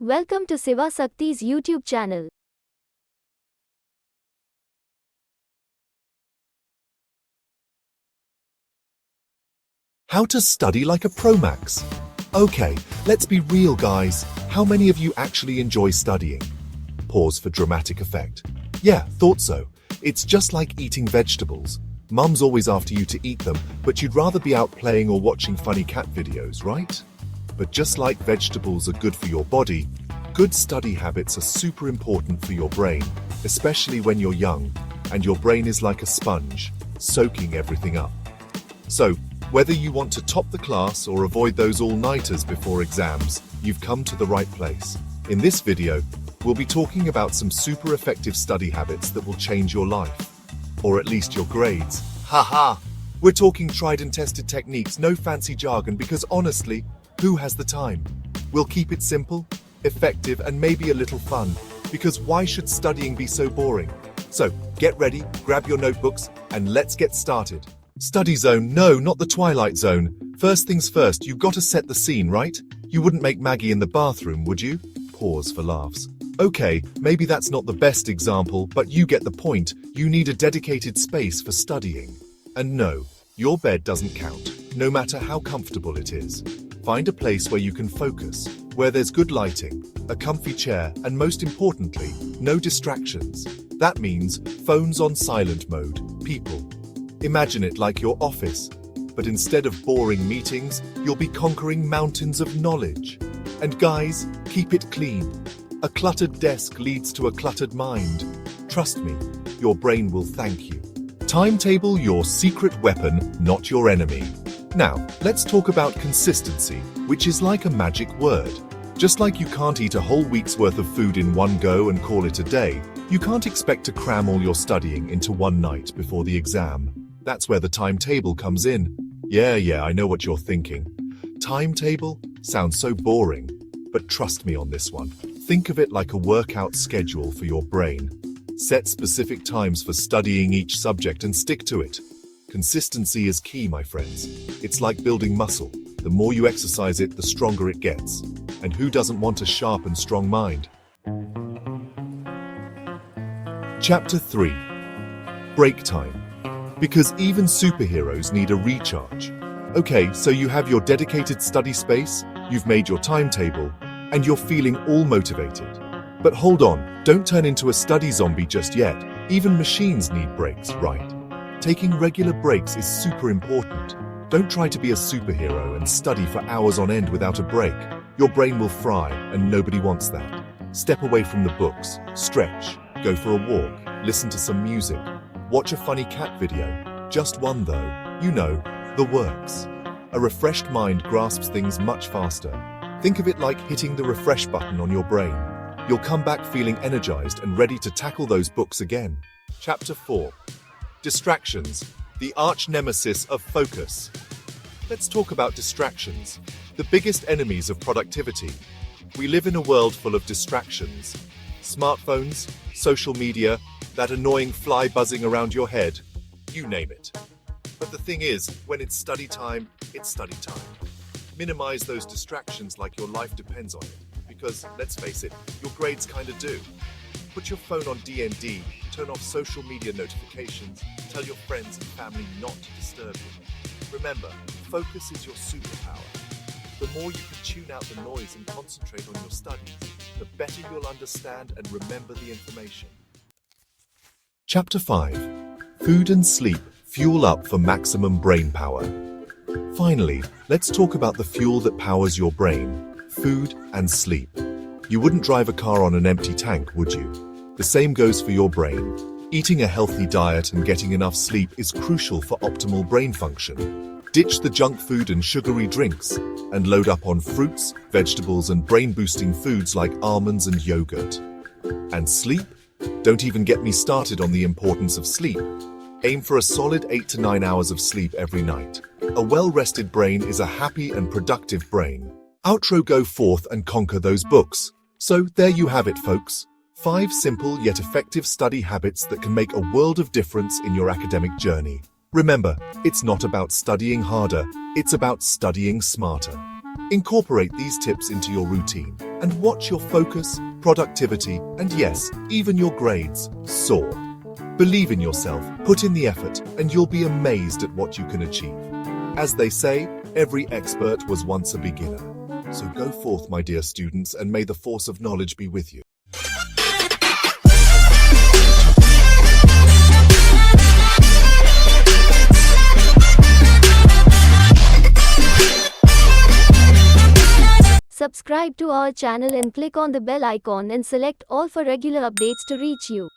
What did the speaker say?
Welcome to Siva Sakti's YouTube channel. How to study like a pro max. Okay, let's be real guys. How many of you actually enjoy studying? Pause for dramatic effect. Yeah, thought so. It's just like eating vegetables. Mum's always after you to eat them, but you'd rather be out playing or watching funny cat videos, right? But just like vegetables are good for your body, good study habits are super important for your brain, especially when you're young, and your brain is like a sponge, soaking everything up. So, whether you want to top the class or avoid those all-nighters before exams, you've come to the right place. In this video, we'll be talking about some super effective study habits that will change your life. Or at least your grades. Haha! We're talking tried and tested techniques, no fancy jargon, because honestly, who has the time? We'll keep it simple, effective, and maybe a little fun, because why should studying be so boring? So, get ready, grab your notebooks, and let's get started. Study zone, no, not the Twilight Zone. First things first, you've got to set the scene, right? You wouldn't make Maggie in the bathroom, would you? Pause for laughs. Okay, maybe that's not the best example, but you get the point. You need a dedicated space for studying. And no, your bed doesn't count, no matter how comfortable it is. Find a place where you can focus, where there's good lighting, a comfy chair, and most importantly, no distractions. That means phones on silent mode, people. Imagine it like your office, but instead of boring meetings, you'll be conquering mountains of knowledge. And guys, keep it clean. A cluttered desk leads to a cluttered mind. Trust me, your brain will thank you. Timetable, your secret weapon, not your enemy. Now, let's talk about consistency, which is like a magic word. Just like you can't eat a whole week's worth of food in one go and call it a day, you can't expect to cram all your studying into one night before the exam. That's where the timetable comes in. Yeah, I know what you're thinking. Timetable? Sounds so boring. But trust me on this one. Think of it like a workout schedule for your brain. Set specific times for studying each subject and stick to it. Consistency is key, my friends. It's like building muscle. The more you exercise it, the stronger it gets. And who doesn't want a sharp and strong mind? Chapter 3. Break time. Because even superheroes need a recharge. Okay, so you have your dedicated study space, you've made your timetable, and you're feeling all motivated. But hold on, don't turn into a study zombie just yet. Even machines need breaks, right? Taking regular breaks is super important. Don't try to be a superhero and study for hours on end without a break. Your brain will fry, and nobody wants that. Step away from the books, stretch, go for a walk, listen to some music, watch a funny cat video. Just one though, you know, the works. A refreshed mind grasps things much faster. Think of it like hitting the refresh button on your brain. You'll come back feeling energized and ready to tackle those books again. Chapter 4. Distractions, the arch nemesis of focus. Let's talk about distractions, the biggest enemies of productivity. We live in a world full of distractions. Smartphones, social media, that annoying fly buzzing around your head, you name it. But the thing is, when it's study time, it's study time. Minimize those distractions like your life depends on it, because, let's face it, your grades kinda do. Put your phone on DND, turn off social media notifications, tell your friends and family not to disturb you. Remember, focus is your superpower. The more you can tune out the noise and concentrate on your studies, the better you'll understand and remember the information. Chapter 5. Food and sleep, fuel up for maximum brain power. Finally, let's talk about the fuel that powers your brain, food and sleep. You wouldn't drive a car on an empty tank, would you? The same goes for your brain. Eating a healthy diet and getting enough sleep is crucial for optimal brain function. Ditch the junk food and sugary drinks, and load up on fruits, vegetables, and brain-boosting foods like almonds and yogurt. And sleep? Don't even get me started on the importance of sleep. Aim for a solid 8 to 9 hours of sleep every night. A well-rested brain is a happy and productive brain. Outro, go forth and conquer those books. So there you have it, folks. 5 simple yet effective study habits that can make a world of difference in your academic journey. Remember, it's not about studying harder, it's about studying smarter. Incorporate these tips into your routine and watch your focus, productivity, and yes, even your grades soar. Believe in yourself, put in the effort, and you'll be amazed at what you can achieve. As they say, every expert was once a beginner. So go forth, my dear students, and may the force of knowledge be with you. Subscribe to our channel and click on the bell icon and select all for regular updates to reach you.